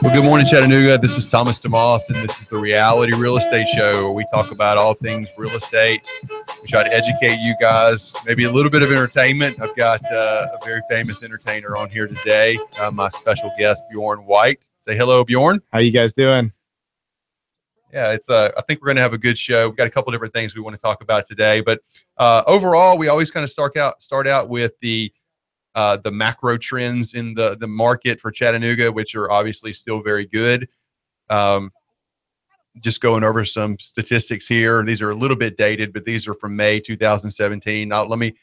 Well, good morning, Chattanooga. This is Thomas DeMoss, and this is the Reality Real Estate Show, where we talk about all things real estate. We try to educate you guys, maybe a little bit of entertainment. I've got a very famous entertainer on here today, my special guest, Bjorn White. Say hello, Bjorn. How you guys doing? Yeah, I think we're going to have a good show. We've got a couple different things we want to talk about today, but overall, we always kind of start out with the macro trends in the market for Chattanooga, which are obviously still very good. Just going over some statistics here. These are a little bit dated, but these are from May 2017. Now, let me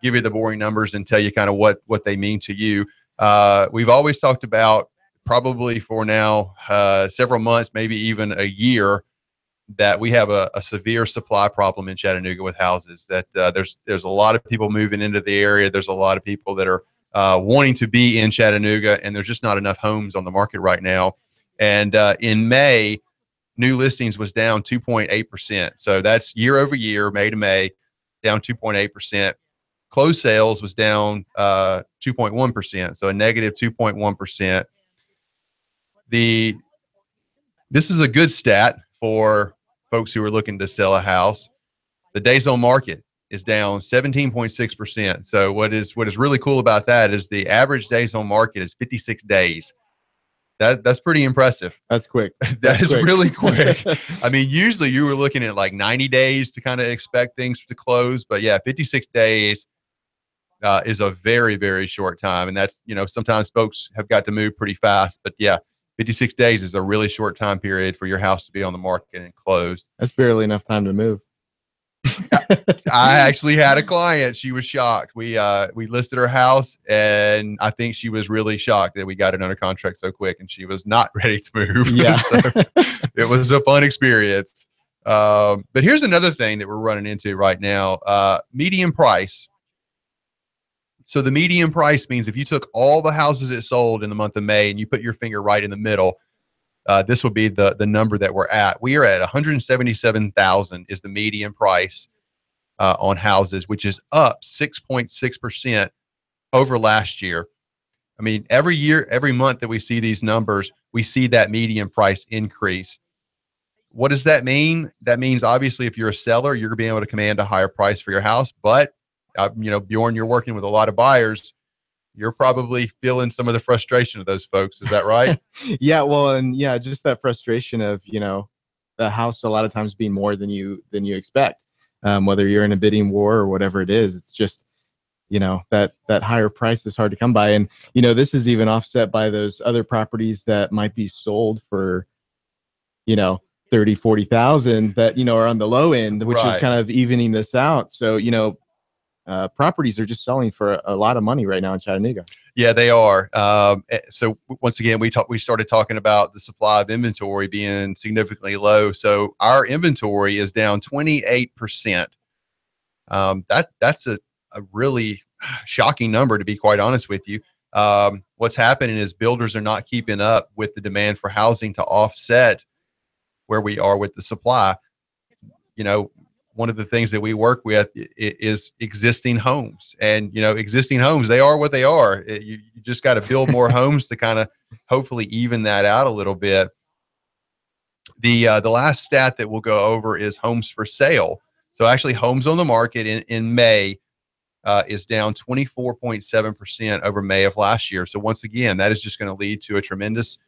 give you the boring numbers and tell you kind of what they mean to you. We've always talked about, probably for now several months, maybe even a year, that we have a severe supply problem in Chattanooga with houses. That there's a lot of people moving into the area. There's a lot of people that are wanting to be in Chattanooga, and there's just not enough homes on the market right now. And in May, new listings was down 2.8%. So that's year over year, May to May, down 2.8%. Closed sales was down 2.1%. So a negative 2.1%. This is a good stat for folks who are looking to sell a house. The days on market is down 17.6%. So what is really cool about that is the average days on market is 56 days. That's pretty impressive. That's quick. That's really quick. I mean, usually you were looking at like 90 days to kind of expect things to close, but yeah, 56 days is a very, very short time. And that's, sometimes folks have got to move pretty fast, but yeah, 56 days is a really short time period for your house to be on the market and closed. That's barely enough time to move. I actually had a client. She was shocked. We listed her house, and I think she was really shocked that we got it under contract so quick, and she was not ready to move. Yeah. So it was a fun experience. But here's another thing that we're running into right now. Median price. So the median price means if you took all the houses that sold in the month of May and you put your finger right in the middle, this will be the number that we're at. We are at 177,000 is the median price on houses, which is up 6.6% over last year. I mean, every year, every month that we see these numbers, we see that median price increase. What does that mean? That means obviously if you're a seller, you're going to be able to command a higher price for your house. But, Bjorn, you're working with a lot of buyers. You're probably feeling some of the frustration of those folks. Is that right? Yeah. Well, and yeah, just that frustration of, the house a lot of times being more than you expect, whether you're in a bidding war or whatever it is. It's just, that higher price is hard to come by. And, this is even offset by those other properties that might be sold for, 30, 40,000 that, are on the low end, which is kind of evening this out. So, properties are just selling for a lot of money right now in Chattanooga. Yeah, they are. So once again, we started talking about the supply of inventory being significantly low. So our inventory is down 28%. That's a really shocking number, to be quite honest with you. What's happening is builders are not keeping up with the demand for housing to offset where we are with the supply. One of the things that we work with is existing homes, and existing homes, they are what they are. You just got to build more homes to kind of hopefully even that out a little bit. The last stat that we'll go over is homes for sale. So actually, homes on the market in May is down 24.7% over May of last year. So once again, that is just going to lead to a tremendous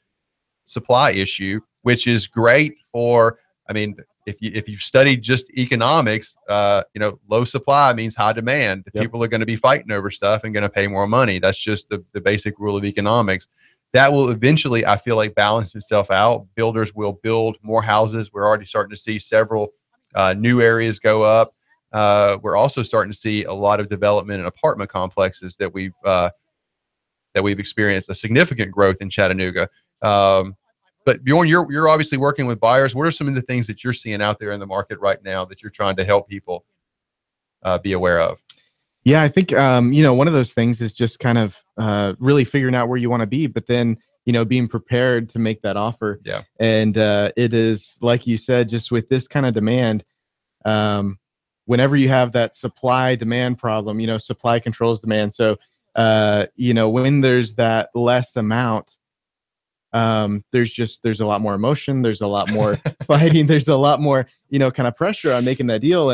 supply issue, which is great for. I mean, if you've studied just economics, low supply means high demand. Yep. People are going to be fighting over stuff and going to pay more money. That's just the basic rule of economics. That will eventually, I feel like, balance itself out. Builders will build more houses. We're already starting to see several new areas go up. We're also starting to see a lot of development in apartment complexes that we've experienced a significant growth in Chattanooga. But Bjorn, you're obviously working with buyers. What are some of the things that you're seeing out there in the market right now that you're trying to help people be aware of? Yeah, I think, one of those things is just kind of really figuring out where you want to be, but then, being prepared to make that offer. Yeah. And it is, like you said, just with this kind of demand, whenever you have that supply demand problem, supply controls demand. So when there's that less amount, there's a lot more emotion, there's a lot more fighting, there's a lot more, kind of pressure on making that deal.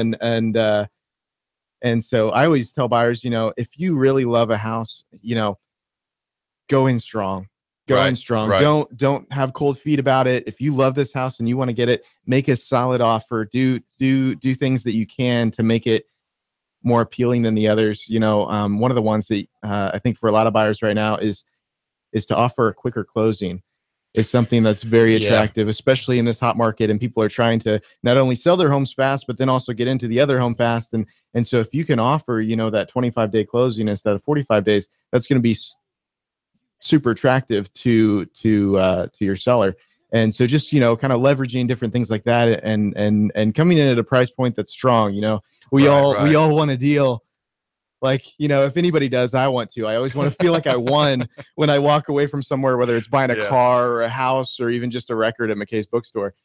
And so I always tell buyers, if you really love a house, go in strong. Go in strong. Right. Don't have cold feet about it. If you love this house and you want to get it, make a solid offer. Do things that you can to make it more appealing than the others. One of the ones that I think for a lot of buyers right now is to offer a quicker closing. It's something that's very attractive, especially in this hot market. And people are trying to not only sell their homes fast, but then also get into the other home fast. And so if you can offer, that 25-day closing instead of 45 days, that's going to be super attractive to your seller. And so just, kind of leveraging different things like that and coming in at a price point that's strong. We all want a deal. Like, if anybody does, I want to. I always want to feel like I won when I walk away from somewhere, whether it's buying a car or a house or even just a record at McKay's bookstore.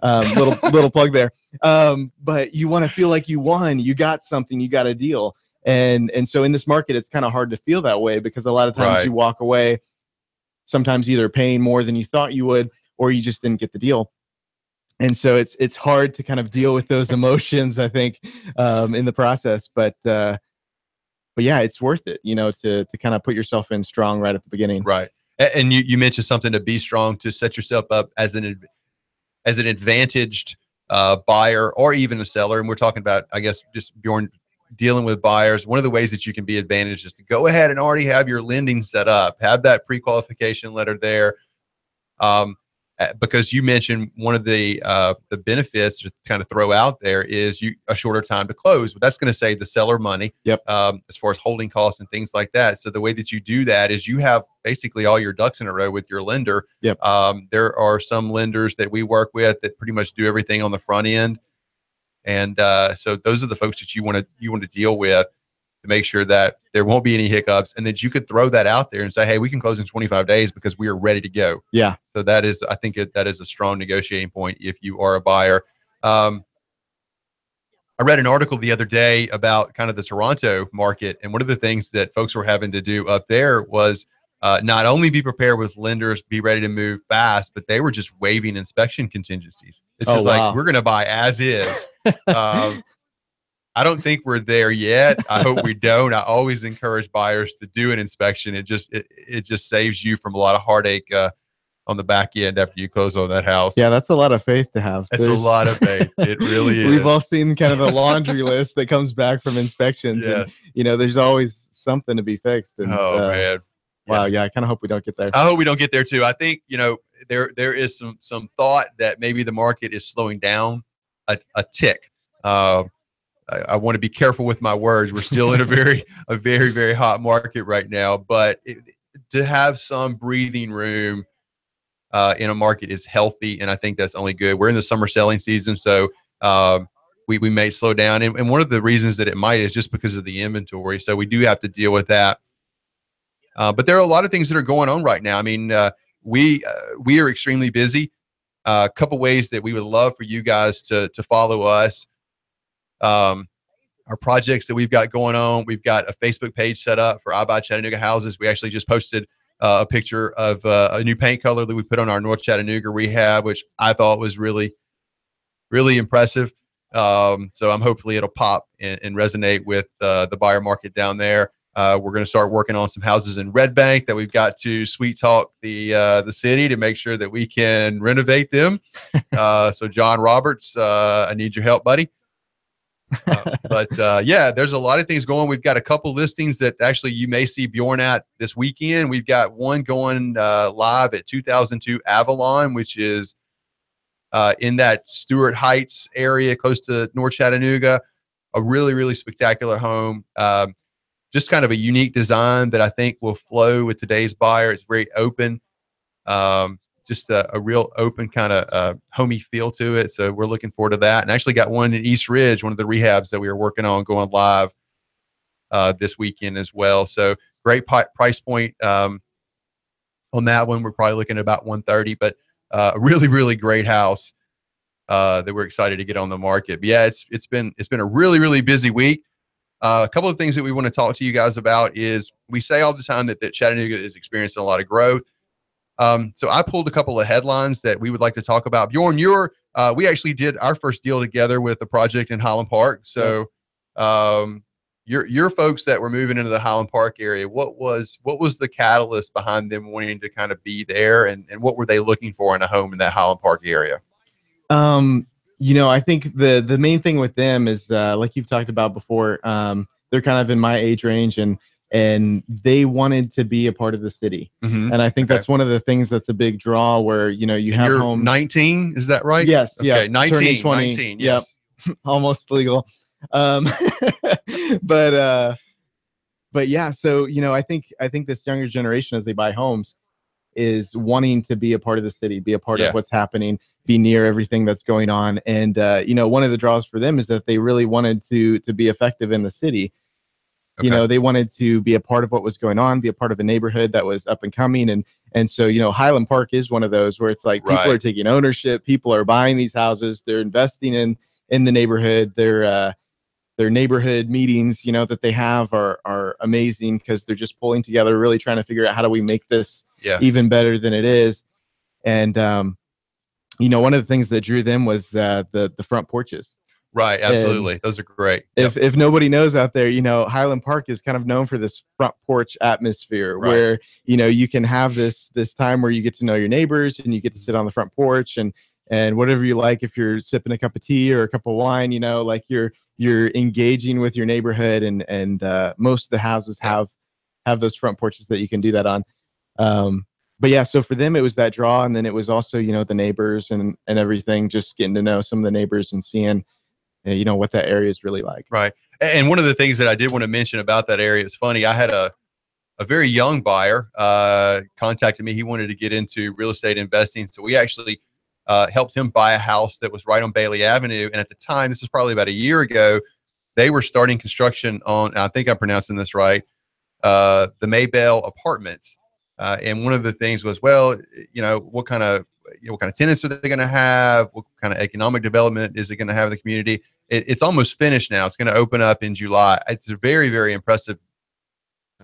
Little plug there. But you want to feel like you won. You got something. You got a deal. And so in this market, it's kind of hard to feel that way because a lot of times you walk away sometimes either paying more than you thought you would, or you just didn't get the deal. And so it's hard to kind of deal with those emotions, I think, in the process. But yeah, it's worth it, to kind of put yourself in strong right at the beginning. Right. And you mentioned something to be strong, to set yourself up as an advantaged buyer or even a seller. And we're talking about, I guess, just Bjorn dealing with buyers. One of the ways that you can be advantaged is to go ahead and already have your lending set up, have that pre-qualification letter there. Because you mentioned one of the benefits to kind of throw out there is a shorter time to close. But that's going to save the seller money. Yep. As far as holding costs and things like that. So the way that you do that is you have basically all your ducks in a row with your lender. Yep. There are some lenders that we work with that pretty much do everything on the front end, and so those are the folks that you want to deal with to make sure that there won't be any hiccups, and that you could throw that out there and say, hey, we can close in 25 days because we are ready to go. Yeah. So that is, I think that is a strong negotiating point if you are a buyer. I read an article the other day about kind of the Toronto market. And one of the things that folks were having to do up there was not only be prepared with lenders, be ready to move fast, but they were just waiving inspection contingencies. It's just like, we're going to buy as is. I don't think we're there yet. I hope we don't. I always encourage buyers to do an inspection. It just saves you from a lot of heartache on the back end after you close on that house. Yeah, that's a lot of faith to have. It's a lot of faith. It really is. We've all seen kind of the laundry list that comes back from inspections. Yes. And, there's always something to be fixed. And, man. Wow. Yeah. I kind of hope we don't get there. I hope we don't get there too. I think, there is some thought that maybe the market is slowing down a tick. I want to be careful with my words. We're still in a very, very hot market right now, but to have some breathing room in a market is healthy. And I think that's only good. We're in the summer selling season. So we may slow down. And one of the reasons that it might is just because of the inventory. So we do have to deal with that. But there are a lot of things that are going on right now. I mean, we are extremely busy. A couple ways that we would love for you guys to follow us. Our projects that we've got going on. We've got a Facebook page set up for I Buy Chattanooga Houses. We actually just posted a picture of a new paint color that we put on our North Chattanooga rehab, which I thought was really, really impressive. So hopefully it'll pop and resonate with the buyer market down there. We're going to start working on some houses in Red Bank that we've got to sweet talk the city to make sure that we can renovate them. So John Roberts, I need your help, buddy. Yeah, there's a lot of things going. We've got a couple listings that actually you may see Bjorn at this weekend. We've got one going live at 2002 Avalon, which is in that Stewart Heights area close to North Chattanooga. A really, really spectacular home. Just kind of a unique design that I think will flow with today's buyer. It's very open. Just a real open kind of homey feel to it. So we're looking forward to that. And actually got one in East Ridge, one of the rehabs that we were working on going live this weekend as well. So great price point on that one. We're probably looking at about 130, but a really, really great house that we're excited to get on the market. But yeah, it's been a really, really busy week. A couple of things that we want to talk to you guys about is we say all the time that Chattanooga is experiencing a lot of growth. So I pulled a couple of headlines that we would like to talk about. Bjorn, we actually did our first deal together with a project in Highland Park. So your folks that were moving into the Highland Park area, what was the catalyst behind them wanting to kind of be there, and what were they looking for in a home in that Highland Park area? I think the main thing with them is, like you've talked about before, they're kind of in my age range, and they wanted to be a part of the city. Mm-hmm. And I think that's one of the things that's a big draw where, you have homes. 19, is that right? Yes. Okay, Yeah. 19, 20. 19, yes. Yep. Almost legal. But yeah, so, I think this younger generation, as they buy homes, is wanting to be a part of the city, be a part of what's happening, be near everything that's going on. And, one of the draws for them is that they really wanted to be effective in the city. Okay. They wanted to be a part of what was going on, be a part of a neighborhood that was up and coming. And so, Highland Park is one of those where it's like people are taking ownership, people are buying these houses, they're investing in the neighborhood. Their neighborhood meetings, that they have are amazing because they're just pulling together, really trying to figure out how do we make this even better than it is. And, one of the things that drew them was the front porches. Right. Absolutely. And those are great. If nobody knows out there, Highland Park is kind of known for this front porch atmosphere where, you can have this time where you get to know your neighbors and you get to sit on the front porch and whatever you like. If you're sipping a cup of tea or a cup of wine, like you're engaging with your neighborhood, and most of the houses have those front porches that you can do that on. But yeah, so for them, it was that draw. And then it was also, the neighbors and everything, just getting to know some of the neighbors and seeing, what that area is really like. Right. And one of the things that I did want to mention about that area is funny. I had a very young buyer contacted me. He wanted to get into real estate investing. So we actually helped him buy a house that was right on Bailey Avenue. And at the time, this was probably about a year ago, they were starting construction on, I think I'm pronouncing this right, the Maybell Apartments. And one of the things was, what kind of tenants are they going to have? What kind of economic development is it going to have in the community? It's almost finished now. It's going to open up in July. It's a very, very impressive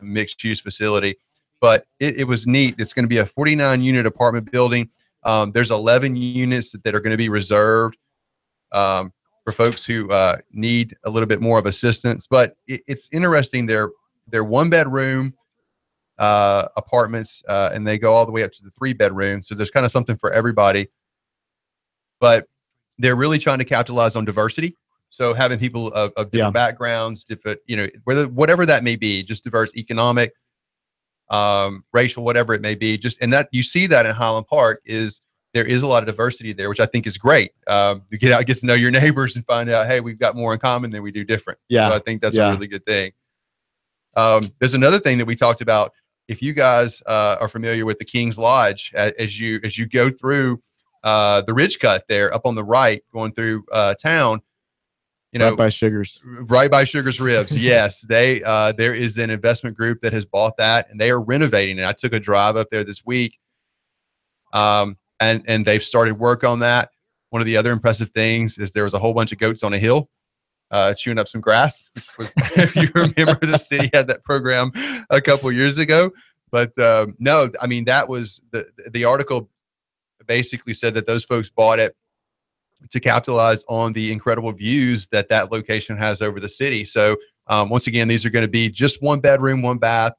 mixed use facility, but it was neat. It's going to be a 49 unit apartment building. There's 11 units that are going to be reserved for folks who need a little bit more of assistance. But it's interesting. They're one bedroom apartments, and they go all the way up to the 3 bedroom. So there's kind of something for everybody. But they're really trying to capitalize on diversity. So having people of different backgrounds, different, whatever that may be, just diverse, economic, racial, whatever it may be, and that you see that in Highland Park there is a lot of diversity there, which I think is great. You get out, get to know your neighbors and find out, hey, we've got more in common than we do different. Yeah. So I think that's a really good thing. There's another thing that we talked about. If you guys are familiar with the King's Lodge, as you go through the ridge cut there up on the right, going through town, right by Sugar's Ribs. Yes, there is an investment group that has bought that, and they are renovating it. I took a drive up there this week, and they've started work on that. One of the other impressive things is there was a whole bunch of goats on a hill chewing up some grass, which was, if you remember, the city had that program a couple years ago. But no, I mean, that was the article basically said that those folks bought it to capitalize on the incredible views that location has over the city. So once again, these are going to be just 1 bedroom, 1 bath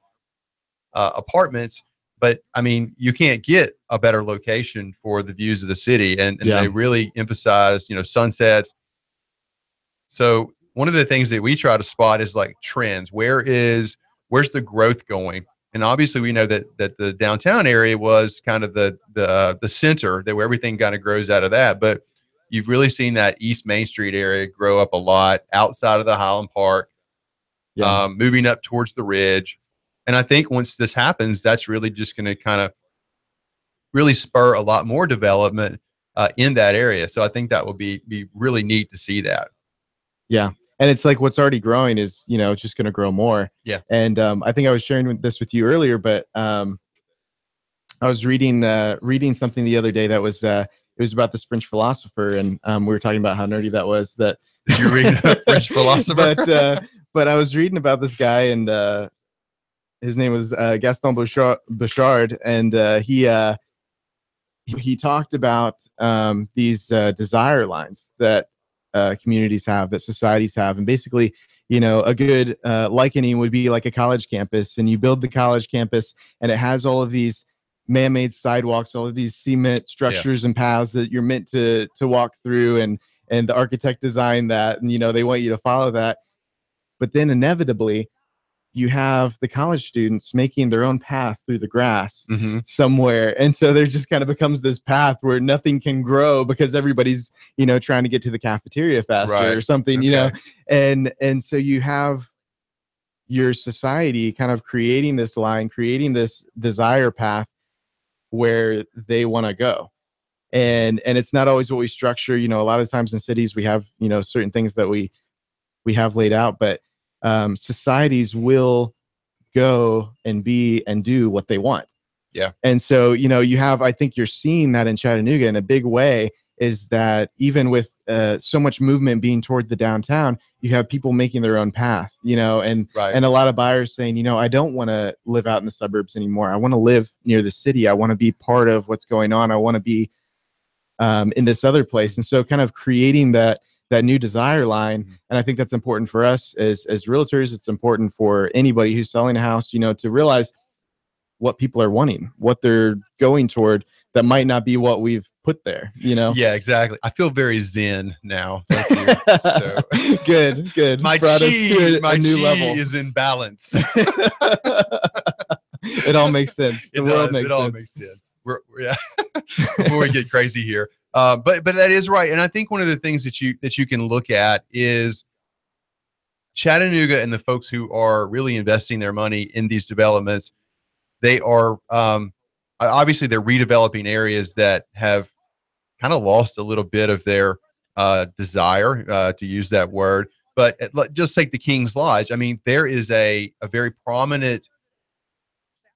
apartments. But I mean, you can't get a better location for the views of the city. And they really emphasize, sunsets. So one of the things that we try to spot is like trends. Where's the growth going? And obviously we know that the downtown area was kind of the center where everything kind of grows out of that. But you've really seen that East Main Street area grow up a lot outside of the Highland Park, moving up towards the Ridge. And I think once this happens, that's really just going to kind of really spur a lot more development in that area. So I think that will be really neat to see that. Yeah. And it's like what's already growing is, just going to grow more. Yeah. And I think I was sharing this with you earlier, but I was reading something the other day that was it was about this French philosopher, and we were talking about how nerdy that was. That did you read a French philosopher? But I was reading about this guy, and his name was Gaston Bouchard, and he talked about these desire lines that communities have, that societies have, and basically, a good likening would be like a college campus, and you build the college campus, and it has all of these man-made sidewalks, all of these cement structures and paths that you're meant to walk through, and the architect designed that, and they want you to follow that. But then inevitably, you have the college students making their own path through the grass somewhere. And so there just kind of becomes this path where nothing can grow because everybody's, trying to get to the cafeteria faster or something, and so you have your society kind of creating this line, creating this desire path where they want to go. And it's not always what we structure. A lot of times in cities we have, certain things that we have laid out, but societies will go and be and do what they want. Yeah. And so, I think you're seeing that in Chattanooga in a big way, is that even with so much movement being toward the downtown, you have people making their own path, and a lot of buyers saying, I don't want to live out in the suburbs anymore. I want to live near the city. I want to be part of what's going on. I want to be in this other place. And so kind of creating that new desire line. And I think that's important for us as realtors. It's important for anybody who's selling a house, to realize what people are wanting, what they're going toward, that might not be what we've put there, Yeah, exactly. I feel very zen now. Thank you. So, good. My brought chi, us to a new chi level. is in balance. It all makes sense. The world makes it sense. all makes sense. Yeah. Before we get crazy here. But that is right. And I think one of the things that you can look at is Chattanooga and the folks who are really investing their money in these developments. They are obviously they're redeveloping areas that have kind of lost a little bit of their desire, to use that word. But just take the King's Lodge. I mean, there is a very prominent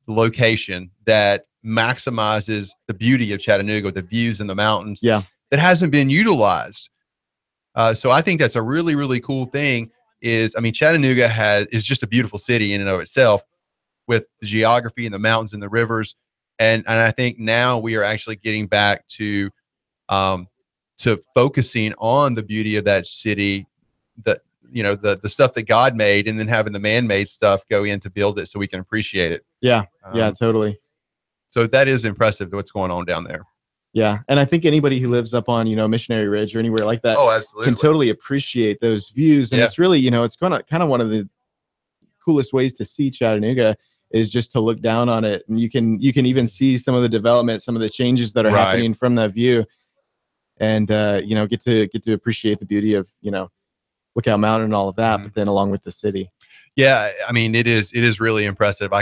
location that maximizes the beauty of Chattanooga, the views in the mountains, that hasn't been utilized. So I think that's a really, really cool thing. Chattanooga is just a beautiful city in and of itself, with the geography and the mountains and the rivers. And I think now we are actually getting back to focusing on the beauty of that city, the stuff that God made, and then having the man-made stuff go in to build it so we can appreciate it. Yeah, totally. So that is impressive, what's going on down there. Yeah. And I think anybody who lives up on, Missionary Ridge or anywhere like that can totally appreciate those views. And it's really, it's kind of one of the coolest ways to see Chattanooga is just to look down on it. And you can even see some of the development, some of the changes that are happening from that view. And, get to appreciate the beauty of, Lookout Mountain and all of that, but then along with the city. Yeah. I mean, it is really impressive.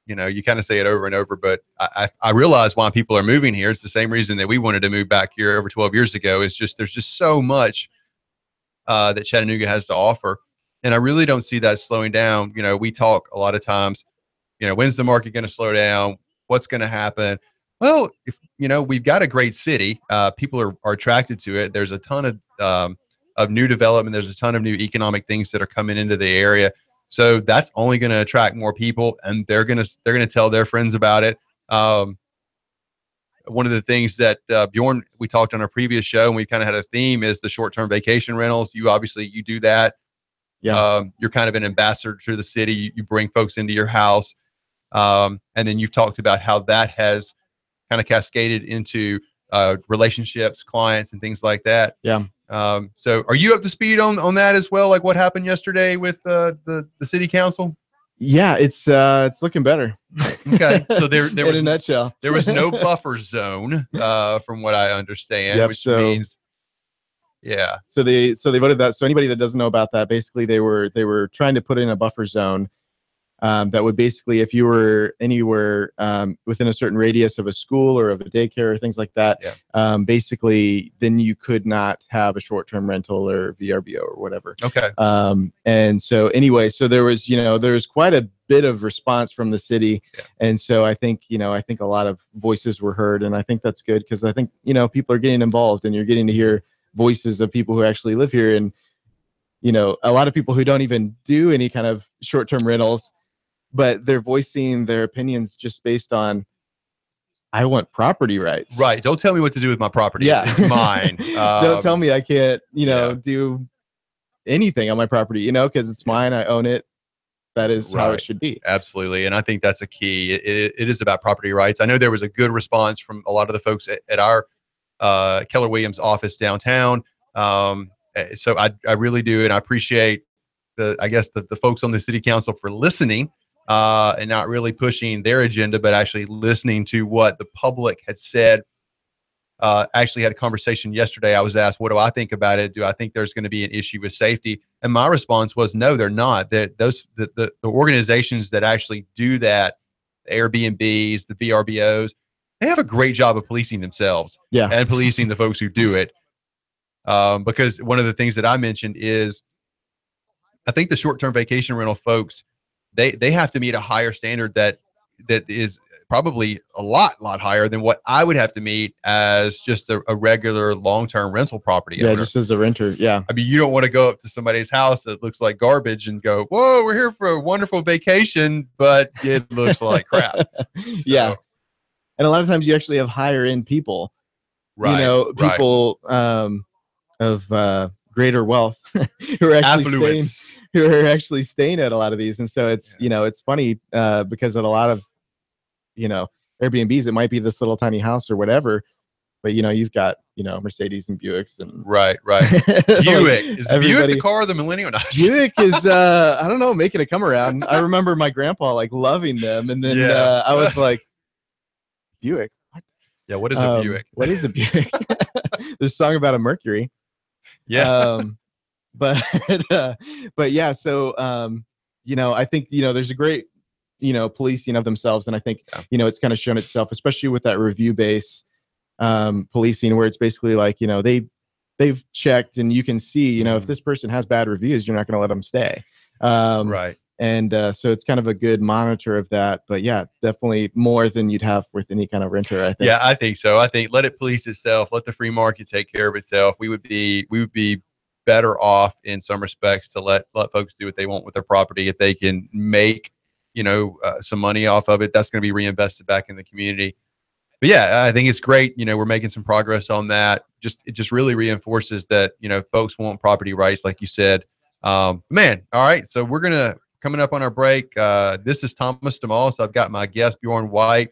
You kind of say it over and over, but I realize why people are moving here. It's the same reason that we wanted to move back here over 12 years ago. It's just, there's just so much that Chattanooga has to offer. And I really don't see that slowing down. We talk a lot of times, when's the market going to slow down? What's going to happen? Well, we've got a great city. People are attracted to it. There's a ton of new development. There's a ton of new economic things that are coming into the area. So that's only going to attract more people, and they're going to tell their friends about it. One of the things that Bjorn, we talked on our previous show, and we kind of had a theme, is the short-term vacation rentals. You do that. Yeah. You're kind of an ambassador to the city. You bring folks into your house. And then you've talked about how that has kind of cascaded into relationships, clients, and things like that. Yeah. So are you up to speed on that as well? Like what happened yesterday with the city council? Yeah, it's looking better. Okay. So there in was a nutshell, there was no buffer zone, from what I understand, which means, yeah. So they voted that. So anybody that doesn't know about that, basically they were trying to put in a buffer zone. That would basically, if you were anywhere within a certain radius of a school or of a daycare or things like that, basically, then you could not have a short-term rental or VRBO or whatever. Okay. And so anyway, so there was quite a bit of response from the city, and so I think a lot of voices were heard, and I think that's good, because I think people are getting involved, and you're getting to hear voices of people who actually live here. And a lot of people who don't even do any kind of short-term rentals, but they're voicing their opinions just based on, I want property rights. Right. Don't tell me what to do with my property. Yeah. It's mine. Don't tell me I can't, do anything on my property, because it's mine. I own it. That is how it should be. Absolutely. And I think that's a key. It is about property rights. I know there was a good response from a lot of the folks at our Keller Williams office downtown. So I really do. And I appreciate the folks on the city council for listening and not really pushing their agenda, but actually listening to what the public had said. Actually had a conversation yesterday. I was asked, what do I think about it? Do I think there's going to be an issue with safety? And my response was, no, they're not. That the organizations that actually do that, the Airbnbs, the VRBOs, they have a great job of policing themselves and policing the folks who do it. Because one of the things that I mentioned is, I think the short-term vacation rental folks, they have to meet a higher standard that is probably a lot higher than what I would have to meet as just a regular long-term rental property owner. Just as a renter. Yeah. I mean, you don't want to go up to somebody's house that looks like garbage and go, whoa, we're here for a wonderful vacation, but it looks like crap. Yeah. And a lot of times you actually have higher end people, people of greater wealth who are actually staying at a lot of these. And so it's, it's funny because at a lot of, Airbnbs, it might be this little tiny house or whatever, but you've got, Mercedes and Buicks and right. Buick is Buick the car of the millennial? Buick is, I don't know, making a come around. I remember my grandpa loving them. And then I was like, Buick. What? Yeah. What is a Buick? What is a Buick? There's a song about a Mercury. Yeah. But yeah. So, I think, there's a great, policing of themselves. And I think, it's kind of shown itself, especially with that review base policing, where it's basically like, they've checked and you can see, if this person has bad reviews, you're not going to let them stay. Right. And so it's kind of a good monitor of that. But yeah, definitely more than you'd have with any kind of renter, I think. Yeah, I think so. I think let it police itself. Let the free market take care of itself. We would be better off in some respects to let folks do what they want with their property. If they can make some money off of it, that's going to be reinvested back in the community. But yeah, I think it's great. We're making some progress on that. It just really reinforces that, folks want property rights, like you said. Man. All right. So we're coming up on our break. This is Thomas DeMoss. I've got my guest, Bjorn White,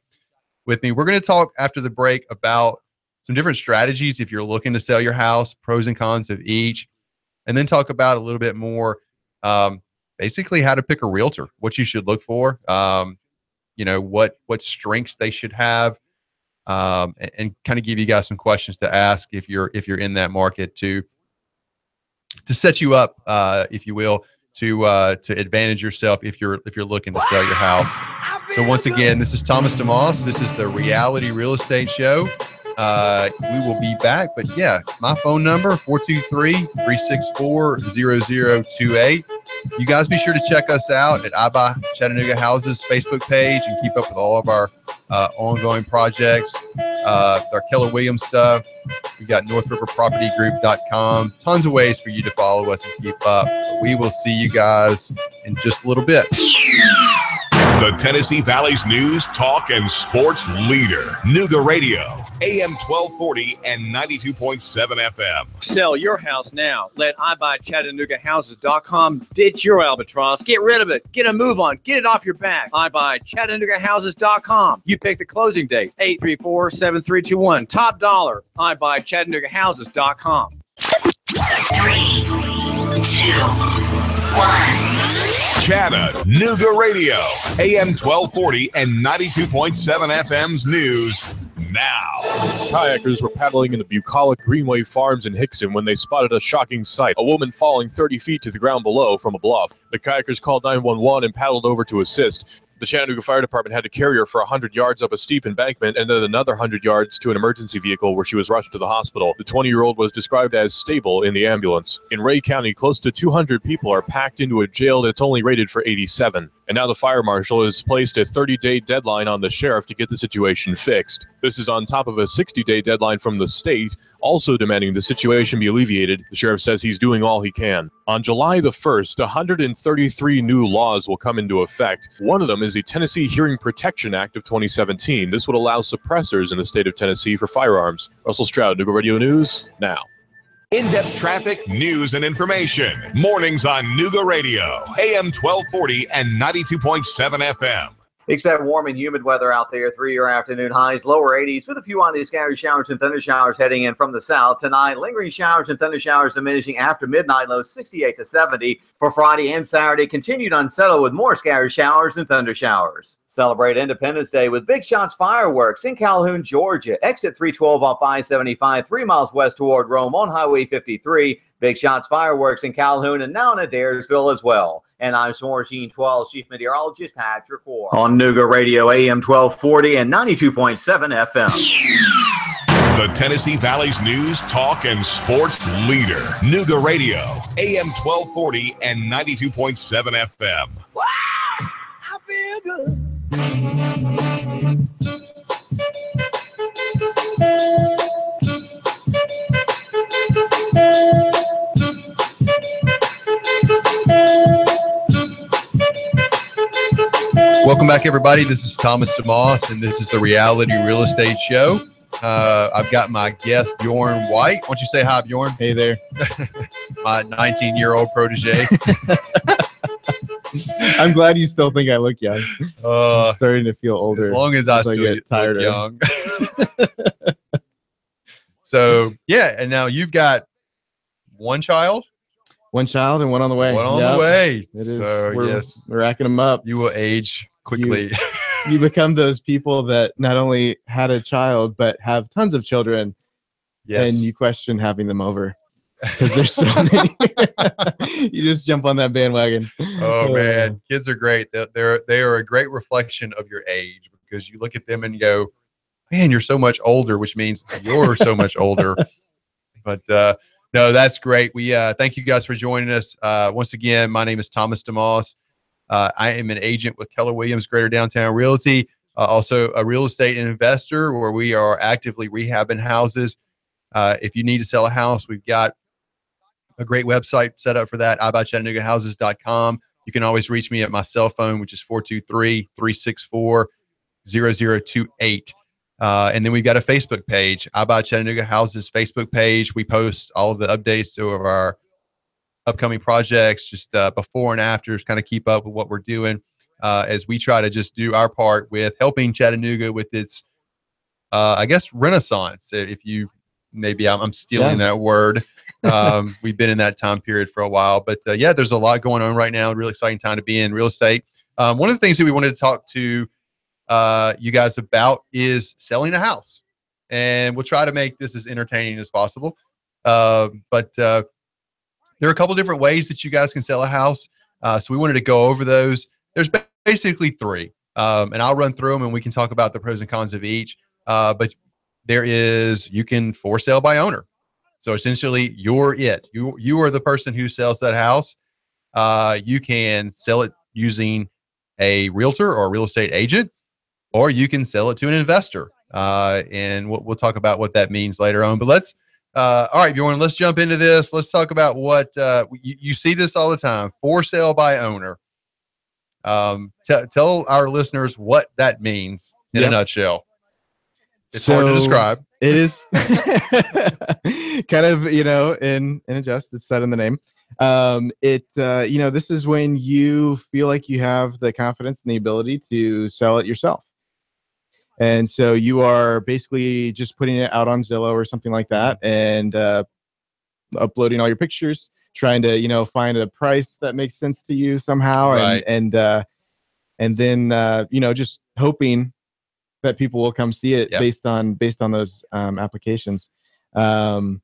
with me. We're going to talk after the break about some different strategies if you're looking to sell your house, pros and cons of each, and then talk about a little bit more, basically how to pick a realtor, what you should look for, what strengths they should have, and kind of give you guys some questions to ask if you're in that market to set you up, if you will, to advantage yourself if you're looking to sell your house. So once again, this is Thomas DeMoss. This is the Reality Real Estate Show. We will be back, but yeah, my phone number 423-364-0028. You guys be sure to check us out at I Buy Chattanooga Houses Facebook page and keep up with all of our ongoing projects, our Keller Williams stuff. We got NorthRiverPropertyGroup.com. Tons of ways for you to follow us and keep up. We will see you guys in just a little bit. The Tennessee Valley's news, talk, and sports leader. Nooga Radio, AM 1240 and 92.7 FM. Sell your house now. Let iBuyChattanoogaHouses.com ditch your albatross. Get rid of it. Get a move on. Get it off your back. iBuyChattanoogaHouses.com. You pick the closing date, 834-7321. Top dollar. iBuyChattanoogaHouses.com. 3, 2, 1. Chattanooga Radio, AM 1240 and 92.7 FM's news now. Kayakers were paddling in the bucolic Greenway Farms in Hickson when they spotted a shocking sight, a woman falling 30 feet to the ground below from a bluff. The kayakers called 911 and paddled over to assist. The Chattanooga Fire Department had to carry her for 100 yards up a steep embankment and then another 100 yards to an emergency vehicle where she was rushed to the hospital. The 20-year-old was described as stable in the ambulance. In Ray County, close to 200 people are packed into a jail that's only rated for 87. And now the fire marshal has placed a 30-day deadline on the sheriff to get the situation fixed. This is on top of a 60-day deadline from the state, also demanding the situation be alleviated. The sheriff says he's doing all he can. On July the 1st, 133 new laws will come into effect. One of them is the Tennessee Hearing Protection Act of 2017. This would allow suppressors in the state of Tennessee for firearms. Russell Stroud, Nooga Radio News, now. In-depth traffic, news, and information. Mornings on Nooga Radio, AM 1240 and 92.7 FM. Expect warm and humid weather out there. 3-year afternoon highs, lower 80s with a few on these scattered showers and thunder showers heading in from the south. Tonight, lingering showers and thunder showers diminishing after midnight, lows 68 to 70. For Friday and Saturday, continued unsettled with more scattered showers and thunder showers. Celebrate Independence Day with Big Shots Fireworks in Calhoun, Georgia. Exit 312 off I-75, 3 miles west toward Rome on Highway 53. Big Shots Fireworks in Calhoun and now in Adairsville as well. And I'm Smorgine 12 Chief Meteorologist Patrick Ward on Nooga Radio AM 1240 and 92.7 FM. The Tennessee Valley's news, talk, and sports leader. Nooga Radio, AM 1240 and 92.7 FM. Wow, I feel good. Welcome back, everybody. This is Thomas DeMoss, and this is the Reality Real Estate Show. I've got my guest, Bjorn White. Why don't you say hi, Bjorn? Hey there. My 19-year-old protege. I'm glad you still think I look young. I'm starting to feel older. As long as I still get tired look young. So, yeah, and now you've got one child? One child and one on the way. One on the way. It is. So, We're racking them up. You will age quickly. You become those people that not only had a child, but have tons of children. Yes. And you question having them over because there's so many. You just jump on that bandwagon. Oh, man. Kids are great. They are a great reflection of your age because you look at them and you go, man, you're so much older, which means you're so much older. But no, that's great. We thank you guys for joining us. Once again, my name is Thomas DeMoss. I am an agent with Keller Williams Greater Downtown Realty, also a real estate investor where we are actively rehabbing houses. If you need to sell a house, we've got a great website set up for that, iBuyChattanoogaHouses.com. You can always reach me at my cell phone, which is 423-364-0028. And then we've got a Facebook page, I Buy Chattanooga Houses Facebook page. We post all of the updates to our upcoming projects, just before and afters, kind of keep up with what we're doing as we try to just do our part with helping Chattanooga with its, I guess, renaissance. If you maybe I'm stealing that word. We've been in that time period for a while, but yeah, there's a lot going on right now. Really exciting time to be in real estate. One of the things that we wanted to talk to you guys about is selling a house, and we'll try to make this as entertaining as possible. But there are a couple different ways that you guys can sell a house. So we wanted to go over those. There's basically three, and I'll run through them and we can talk about the pros and cons of each. But there is, you can for sale by owner. So essentially you're it. You are the person who sells that house. You can sell it using a realtor or a real estate agent, or you can sell it to an investor. And we'll talk about what that means later on. But let's, all right, Bjorn, let's jump into this. Let's talk about what you see this all the time, for sale by owner. Tell our listeners what that means in a nutshell. It's hard to describe. It is kind of, in a jest, it's said in the name. This is when you feel like you have the confidence and the ability to sell it yourself. And so you are basically just putting it out on Zillow or something like that and uploading all your pictures, trying to, find a price that makes sense to you somehow. Right. And then, just hoping that people will come see it based on those applications. And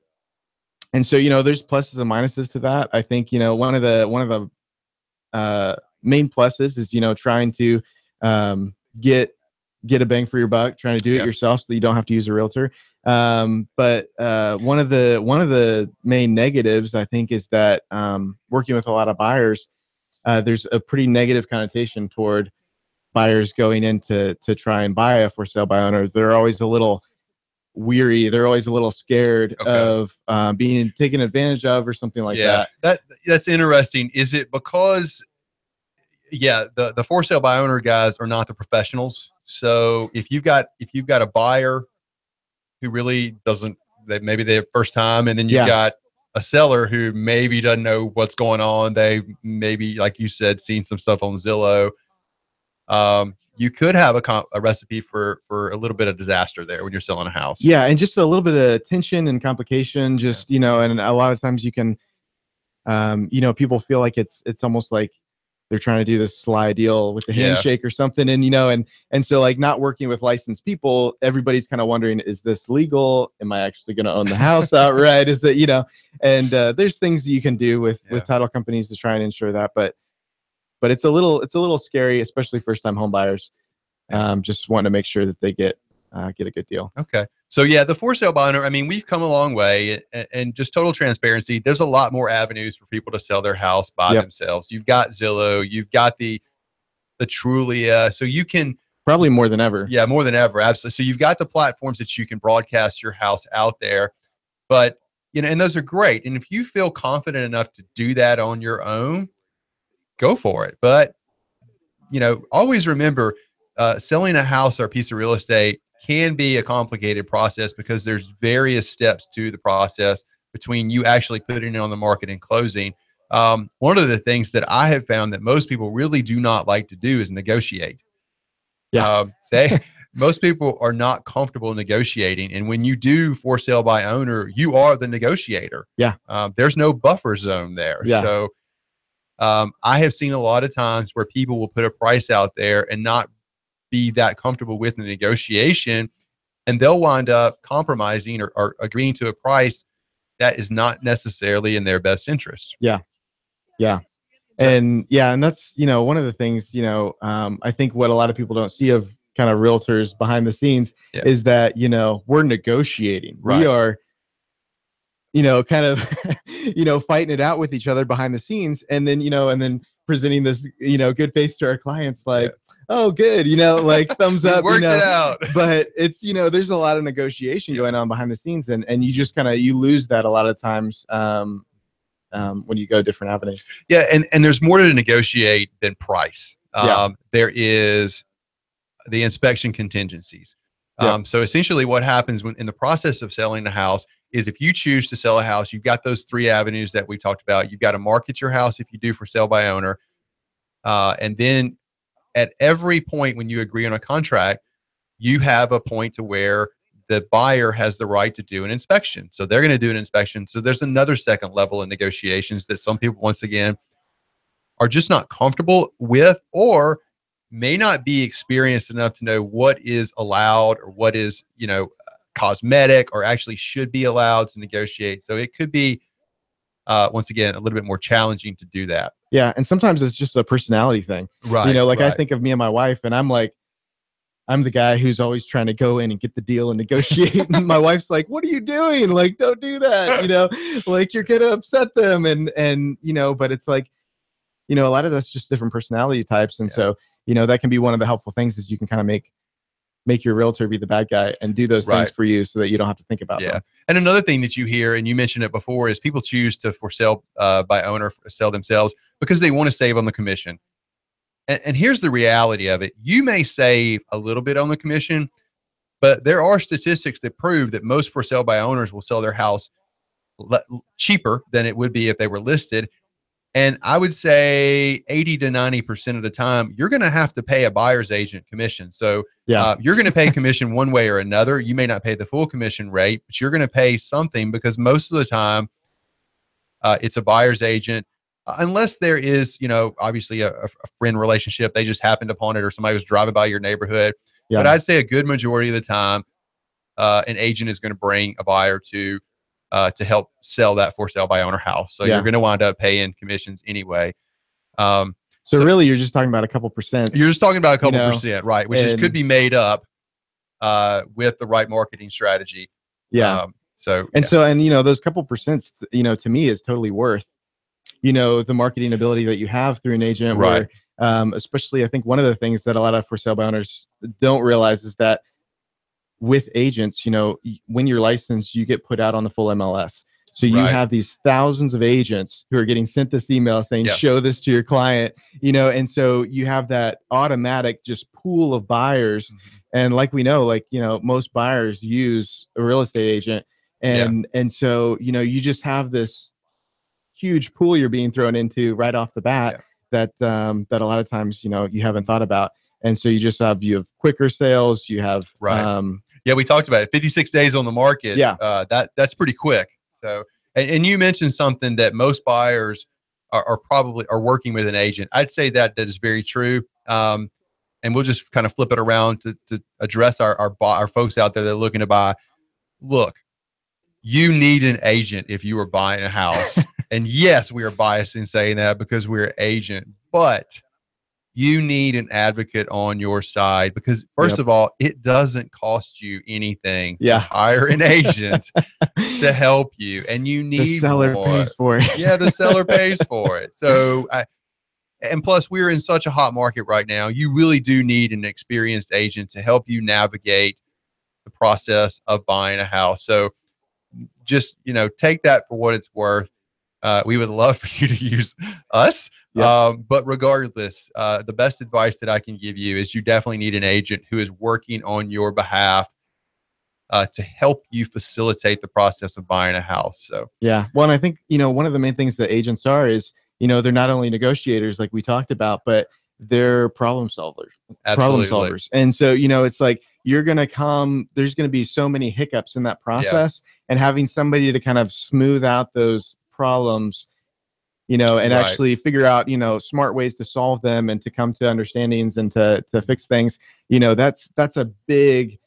so, there's pluses and minuses to that. I think, one of the main pluses is, trying to get a bang for your buck, trying to do it yourself so that you don't have to use a realtor. But one of the main negatives, I think, is that working with a lot of buyers, there's a pretty negative connotation toward buyers going in to try and buy a for sale by owner. They're always a little weary. They're always a little scared of being taken advantage of or something like that. That's interesting. Is it because, the for sale by owner guys are not the professionals? So if you've got a buyer who really doesn't, maybe their first time, and then you've got a seller who maybe doesn't know what's going on. They maybe, like you said, seen some stuff on Zillow. You could have a recipe for a little bit of disaster there when you're selling a house. Yeah, and just a little bit of tension and complication. Just and a lot of times you can, people feel like it's almost like they're trying to do this sly deal with the handshake or something, and so like not working with licensed people, everybody's kind of wondering, is this legal? Am I actually going to own the house outright? Is that and there's things that you can do with title companies to try and ensure that, but it's a little scary, especially first time home buyers. Just wanting to make sure that they get a good deal. Okay. So the for sale by owner, I mean, we've come a long way, and just total transparency, there's a lot more avenues for people to sell their house by themselves. You've got Zillow, you've got the Trulia, so you can probably more than ever. Yeah, more than ever. Absolutely. So you've got the platforms that you can broadcast your house out there, but and those are great. And if you feel confident enough to do that on your own, go for it. But always remember, selling a house or a piece of real estate can be a complicated process because there's various steps to the process between you actually putting it on the market and closing. One of the things that I have found that most people really do not like to do is negotiate. Most people are not comfortable negotiating. And when you do for sale by owner, you are the negotiator. There's no buffer zone there. So I have seen a lot of times where people will put a price out there and not be that comfortable with the negotiation, and they'll wind up compromising or agreeing to a price that is not necessarily in their best interest. And that's one of the things I think what a lot of people don't see of kind of realtors behind the scenes is that we're negotiating. We are kind of fighting it out with each other behind the scenes, and then presenting this good face to our clients, like oh good, like thumbs up, worked it out. But it's there's a lot of negotiation going on behind the scenes, and you just you lose that a lot of times when you go different avenues. And there's more to negotiate than price. There is the inspection contingencies. So essentially what happens when in the process of selling the house is, if you choose to sell a house, you've got those three avenues that we talked about. You've got to market your house if you do for sale by owner. And then at every point when you agree on a contract, you have a point to where the buyer has the right to do an inspection. So they're going to do an inspection. So there's another second level of negotiations that some people, once again, are just not comfortable with, or may not be experienced enough to know what is allowed or what is, cosmetic or actually should be allowed to negotiate. So it could be, once again, a little bit more challenging to do that. Yeah. And sometimes it's just a personality thing. Right. I think of me and my wife, and I'm the guy who's always trying to go in and get the deal and negotiate. And my wife's like, what are you doing? Like, don't do that. Like you're going to upset them. And, but it's like, a lot of that's just different personality types. And so, that can be one of the helpful things, is you can kind of make your realtor be the bad guy and do those things for you so that you don't have to think about them. And another thing that you hear, and you mentioned it before, is people choose to for sale by owner sell themselves because they want to save on the commission. And here's the reality of it. You may save a little bit on the commission, but there are statistics that prove that most for sale by owners will sell their house cheaper than it would be if they were listed. And I would say 80 to 90% of the time, you're going to have to pay a buyer's agent commission. So you're going to pay commission one way or another. You may not pay the full commission rate, but you're going to pay something, because most of the time it's a buyer's agent, unless there is, obviously a friend relationship. They just happened upon it, or somebody was driving by your neighborhood. But I'd say a good majority of the time, an agent is going to bring a buyer to help sell that for sale by owner house. So you're going to wind up paying commissions anyway. So really, you're just talking about a couple percent. You're just talking about a couple percent, right? Which could be made up with the right marketing strategy. So those couple percents, to me, is totally worth the marketing ability that you have through an agent. Right. Where, especially, I think one of the things that a lot of for sale by owners don't realize is that with agents, when you're licensed, you get put out on the full MLS. So you have these thousands of agents who are getting sent this email saying, show this to your client, and so you have that automatic just pool of buyers. Mm-hmm. And like we know, most buyers use a real estate agent. And so, you just have this huge pool you're being thrown into right off the bat that a lot of times, you haven't thought about. And so you have quicker sales, you have, we talked about it, 56 days on the market. That's pretty quick. So, and you mentioned something that most buyers are probably working with an agent. I'd say that is very true. And we'll just kind of flip it around to address our folks out there that are looking to buy. Look, you need an agent if you are buying a house. And yes, we are biased in saying that because we're an agent, but you need an advocate on your side because first of all, it doesn't cost you anything to hire an agent to help you. And you need the seller pays for it. The seller pays for it. So, and plus we're in such a hot market right now. You really do need an experienced agent to help you navigate the process of buying a house. So just, take that for what it's worth. We would love for you to use us. But regardless, the best advice that I can give you is you definitely need an agent who is working on your behalf to help you facilitate the process of buying a house. So, well, and I think, one of the main things that agents are is, they're not only negotiators like we talked about, but they're problem solvers. Absolutely. And so, it's like, there's going to be so many hiccups in that process and having somebody to kind of smooth out those problems, and actually figure out, smart ways to solve them and to come to understandings and to fix things, that's a big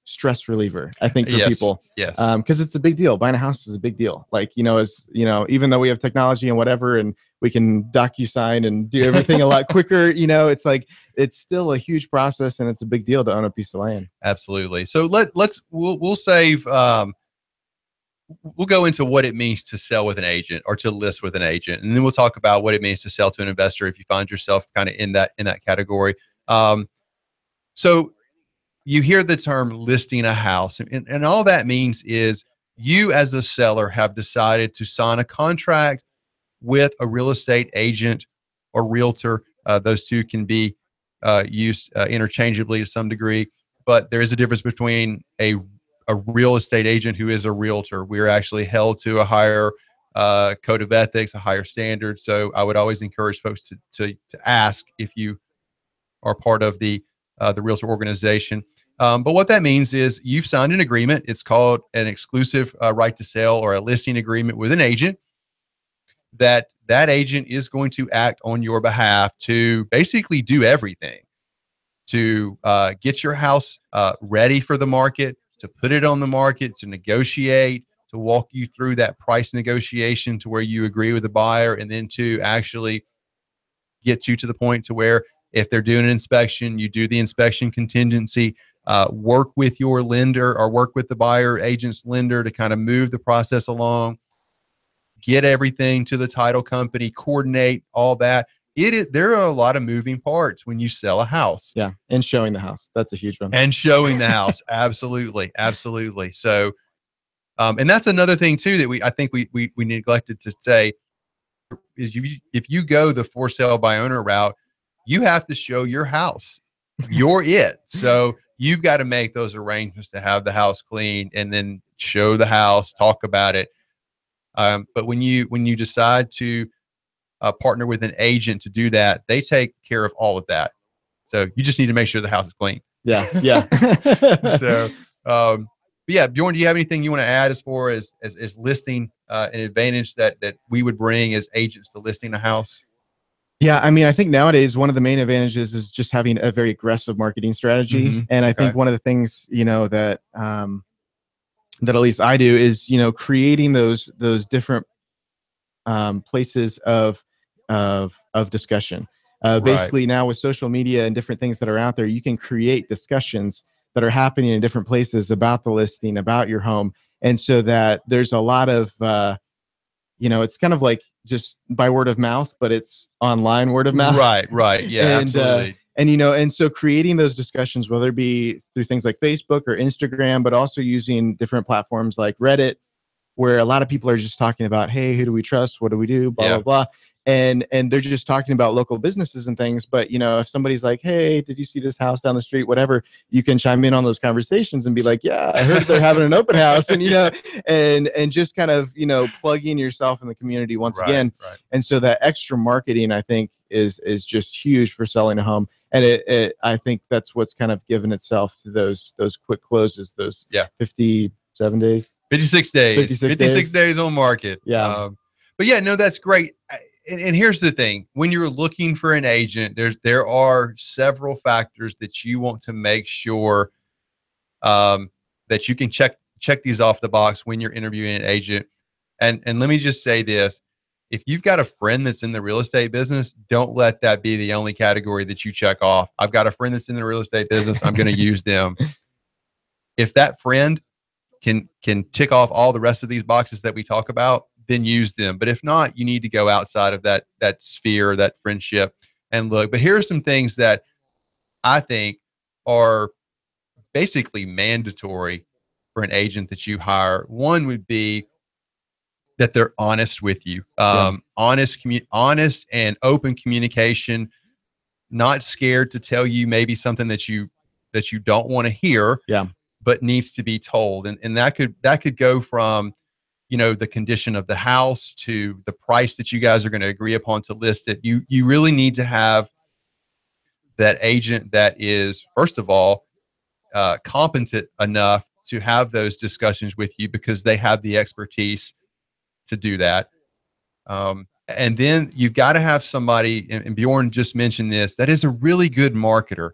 stress reliever, I think, for people. Yes. Because it's a big deal. Buying a house is a big deal. Even though we have technology and whatever, and we can DocuSign and do everything a lot quicker, it's like, it's still a huge process and it's a big deal to own a piece of land. Absolutely. So we'll save, we'll go into what it means to sell with an agent or to list with an agent. And then we'll talk about what it means to sell to an investor if you find yourself kind of in that category. So you hear the term listing a house, and all that means is you as a seller have decided to sign a contract with a real estate agent or realtor. Those two can be used interchangeably to some degree, but there is a difference between a real estate agent who is a realtor. We're actually held to a higher code of ethics, a higher standard. So I would always encourage folks to ask if you are part of the realtor organization. But what that means is you've signed an agreement. It's called an exclusive right to sell or a listing agreement with an agent that agent is going to act on your behalf to basically do everything to get your house ready for the market, to put it on the market, to negotiate, to walk you through that price negotiation to where you agree with the buyer, and then to actually get you to the point to where if they're doing an inspection, you do the inspection contingency, work with your lender or work with the buyer agent's lender to kind of move the process along, get everything to the title company, coordinate all that. There are a lot of moving parts when you sell a house. Yeah. And showing the house. That's a huge one. And showing the house. Absolutely. Absolutely. So, and that's another thing too, that I think we neglected to say is if you go the for sale by owner route, you have to show your house. You're it. So you've got to make those arrangements to have the house cleaned and then show the house, talk about it. But when you decide to partner with an agent to do that, they take care of all of that. So you just need to make sure the house is clean. Yeah. Yeah. So, but yeah, Bjorn, do you have anything you want to add as far as listing an advantage that we would bring as agents to listing a house? Yeah, I mean, I think nowadays one of the main advantages is just having a very aggressive marketing strategy. Mm-hmm. And I think one of the things, that at least I do is, creating those different places of discussion. Basically now with social media and different things that are out there, you can create discussions that are happening in different places about the listing, about your home. And so that there's a lot of it's kind of like just by word of mouth, but it's online word of mouth. Right. Yeah, absolutely. And so creating those discussions, whether it be through things like Facebook or Instagram, but also using different platforms like Reddit, where a lot of people are just talking about, hey, who do we trust? What do we do? Blah, blah, blah. And they're just talking about local businesses and things. But, if somebody's like, hey, did you see this house down the street? Whatever, you can chime in on those conversations and be like, yeah, I heard they're having an open house. And, and just kind of, plugging yourself in the community once again. Right. And so that extra marketing, I think, is just huge for selling a home. And I think that's what's kind of given itself to those quick closes, those 57 days. 56 days. 56 days on market. Yeah. But yeah, no, that's great. And here's the thing: when you're looking for an agent, there are several factors that you want to make sure that you can check these off the box when you're interviewing an agent. And let me just say this: if you've got a friend that's in the real estate business, don't let that be the only category that you check off. I've got a friend that's in the real estate business. I'm going to use them. If that friend can tick off all the rest of these boxes that we talk about, then use them. But if not, you need to go outside of that sphere, that friendship, and look. But here are some things that I think are basically mandatory for an agent that you hire. One would be that they're honest with you. Honest and open communication, not scared to tell you maybe something that you don't want to hear, but needs to be told. And that could go from, the condition of the house to the price that you guys are going to agree upon to list it. You really need to have that agent that is, first of all, competent enough to have those discussions with you, because they have the expertise to do that. And then you've got to have somebody, and Bjorn just mentioned this, that is a really good marketer.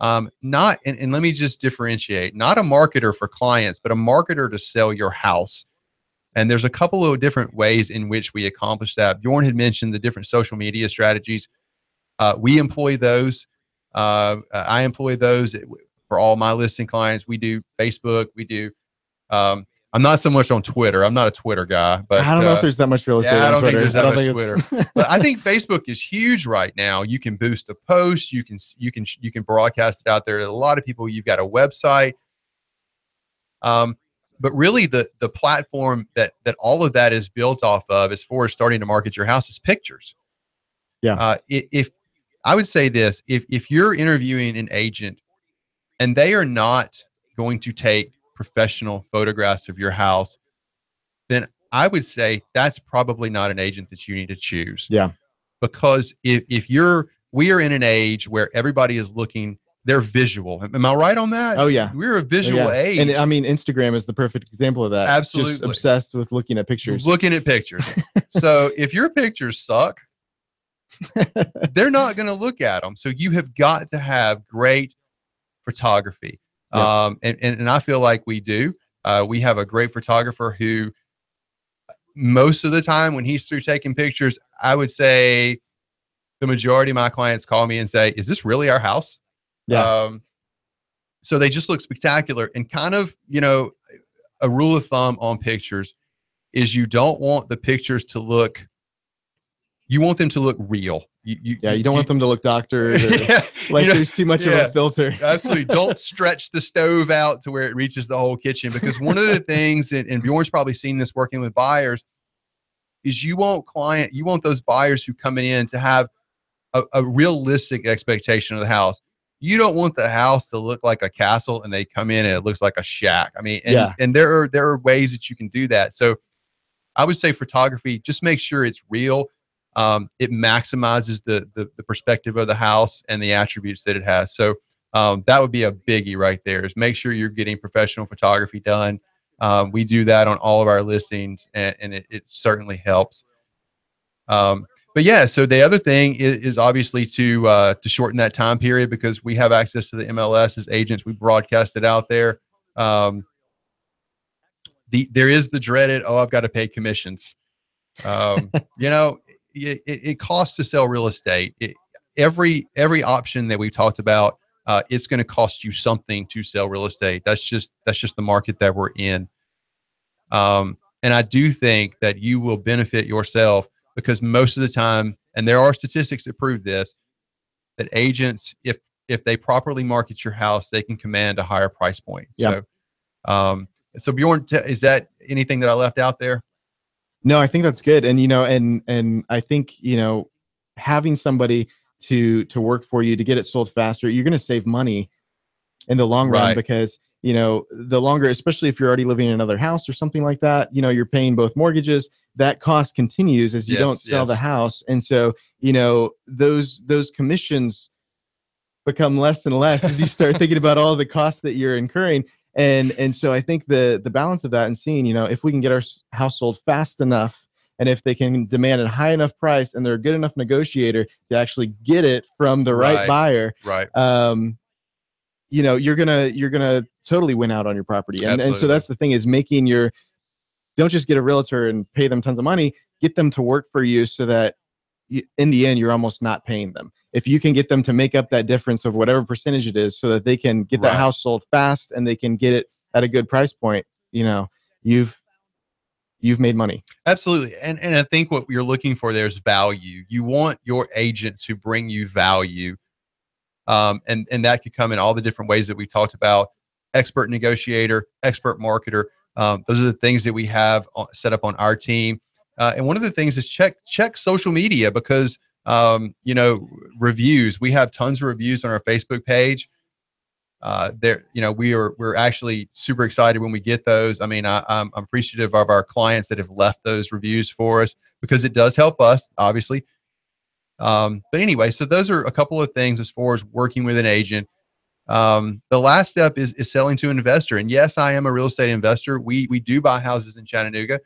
And let me just differentiate, not a marketer for clients, but a marketer to sell your house. And there's a couple of different ways in which we accomplish that. Bjorn had mentioned the different social media strategies. We employ those. I employ those for all my listing clients. We do Facebook. We do, I'm not so much on Twitter. I'm not a Twitter guy, but I don't know if there's that much real estate on Twitter. Think there's that much Twitter. But I think Facebook is huge right now. You can boost a post. You can broadcast it out there to a lot of people. You've got a website. But really the platform that all of that is built off of, as far as starting to market your house, is pictures. Yeah. If I would say this, if you're interviewing an agent and they are not going to take professional photographs of your house, then I would say that's probably not an agent that you need to choose. Yeah. Because we are in an age where everybody is looking, they're visual. Am I right on that? Oh yeah. We're a visual age. And I mean, Instagram is the perfect example of that. Absolutely. Just obsessed with looking at pictures. So if your pictures suck, they're not going to look at them. So you have got to have great photography. Yep. And I feel like we do. We have a great photographer who, most of the time when he's through taking pictures, I would say the majority of my clients call me and say, is this really our house? Yeah. So they just look spectacular. And kind of, a rule of thumb on pictures is you don't want the pictures to look, you want them to look real. You don't want them to look doctored or there's too much of a filter. Absolutely. Don't stretch the stove out to where it reaches the whole kitchen, because one of the things, and Bjorn's probably seen this working with buyers, is you want those buyers who come in to have a realistic expectation of the house. You don't want the house to look like a castle and they come in and it looks like a shack. I mean, and there are ways that you can do that. So I would say photography, just make sure it's real. It maximizes the perspective of the house and the attributes that it has. So that would be a biggie right there, is make sure you're getting professional photography done. We do that on all of our listings, and it certainly helps. But yeah, so the other thing is obviously to shorten that time period, because we have access to the MLS as agents. We broadcast it out there. There is the dreaded, I've got to pay commissions. It costs to sell real estate. Every option that we've talked about, it's going to cost you something to sell real estate. That's just the market that we're in. And And I do think that you will benefit yourself, because most of the time, and there are statistics that prove this, that agents, if they properly market your house, they can command a higher price point. Yeah. So Bjorn, is that anything that I left out there? No, I think that's good. And, and I think, having somebody to work for you to get it sold faster, you're going to save money in the long run, because, the longer, especially if you're already living in another house or something like that, you're paying both mortgages, that cost continues as you don't sell the house. And so, those commissions become less and less as you start thinking about all the costs that you're incurring. And so I think the balance of that, and seeing, if we can get our house sold fast enough, and if they can demand a high enough price and they're a good enough negotiator to actually get it from the right buyer, you're gonna totally win out on your property. And so that's the thing, is don't just get a realtor and pay them tons of money, get them to work for you, so that in the end, you're almost not paying them. If you can get them to make up that difference of whatever percentage it is, so that they can get that house sold fast and they can get it at a good price point, you've made money. Absolutely. And I think what you're looking for there is value. You want your agent to bring you value. And that could come in all the different ways that we talked about: expert negotiator, expert marketer. Those are the things that we have set up on our team. And one of the things is check social media, because reviews. We have tons of reviews on our Facebook page. We're actually super excited when we get those. I mean, I'm appreciative of our clients that have left those reviews for us, because it does help us, obviously. But anyway, so those are a couple of things as far as working with an agent. The last step is selling to an investor. And yes, I am a real estate investor. We do buy houses in Chattanooga.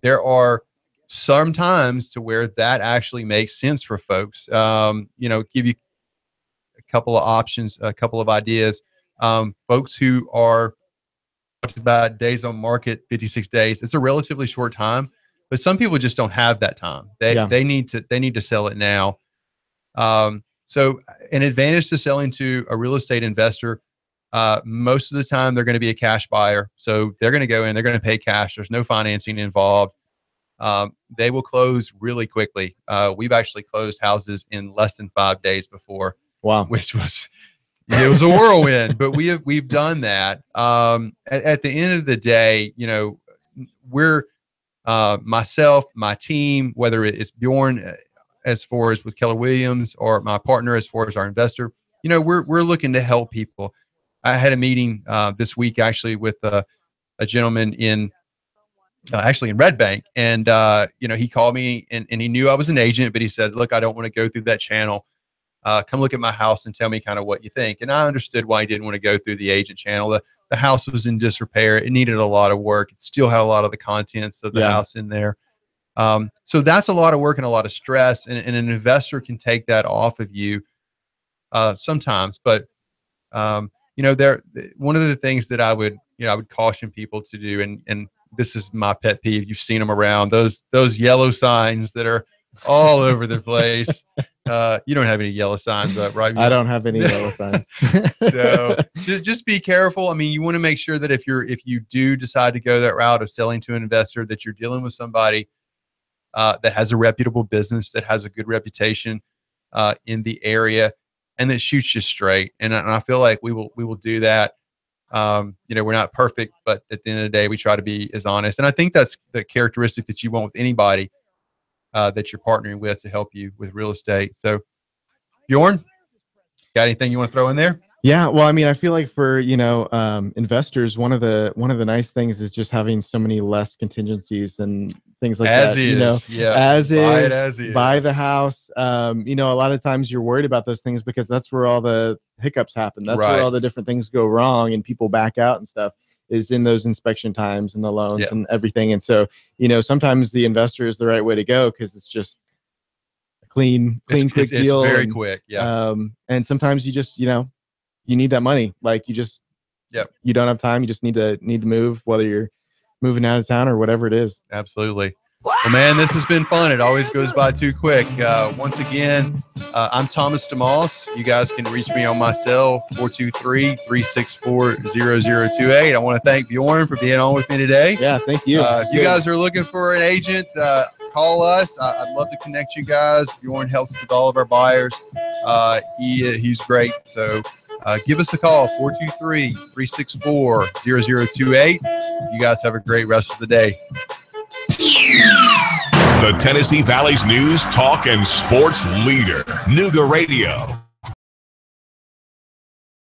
There are some times to where that actually makes sense for folks. Give you a couple of options, a couple of ideas. Folks who are about days on market, 56 days. It's a relatively short time, but some people just don't have that time. They need to sell it now. So an advantage to selling to a real estate investor, most of the time they're going to be a cash buyer. So they're going to go in, they're going to pay cash. There's no financing involved. They will close really quickly. We've actually closed houses in less than 5 days before. Wow. Which was, it was a whirlwind, but we've done that. At the end of the day, we're, myself, my team, whether it's Bjorn as far as with Keller Williams, or my partner as far as our investor, we're looking to help people. I had a meeting this week actually with a gentleman in Red Bank, and he called me and he knew I was an agent, but he said, "Look, I don't want to go through that channel. Come look at my house and tell me kind of what you think." And I understood why he didn't want to go through the agent channel. The house was in disrepair. It needed a lot of work. It still had a lot of the contents of the house in there. So that's a lot of work and a lot of stress, and an investor can take that off of you sometimes. But one of the things that I would caution people to do, and this is my pet peeve. You've seen them around, those yellow signs that are all over the place. You don't have any yellow signs up, right? I don't have any yellow signs. So just be careful. I mean, you want to make sure that if you do decide to go that route of selling to an investor, that you're dealing with somebody that has a reputable business, that has a good reputation in the area, and that shoots you straight. And I feel like we will do that. We're not perfect, but at the end of the day, we try to be as honest. And I think that's the characteristic that you want with anybody that you're partnering with to help you with real estate. So, Bjorn, got anything you want to throw in there? Yeah, well, I mean, I feel like for investors, one of the nice things is just having so many less contingencies and things like that. Buy the house. A lot of times you're worried about those things because that's where all the hiccups happen. That's where all the different things go wrong and people back out and stuff, is in those inspection times and the loans and everything. And so, sometimes the investor is the right way to go because it's just a clean, quick deal. It's very quick. Yeah. And sometimes you just, you need that money. Like you just, you don't have time. You just need to move, whether you're moving out of town or whatever it is. Absolutely. Wow! Well, man, this has bin fun. It always goes by too quick. Once again, I'm Thomas DeMoss. You guys can reach me on my cell, 423-364-0028. I want to thank Bjorn for being on with me today. Yeah, thank you. If you guys are looking for an agent, call us. I'd love to connect you guys. Bjorn helps with all of our buyers. He's great. So give us a call, 423-364-0028. You guys have a great rest of the day. The Tennessee Valley's news, talk, and sports leader, Nooga Radio.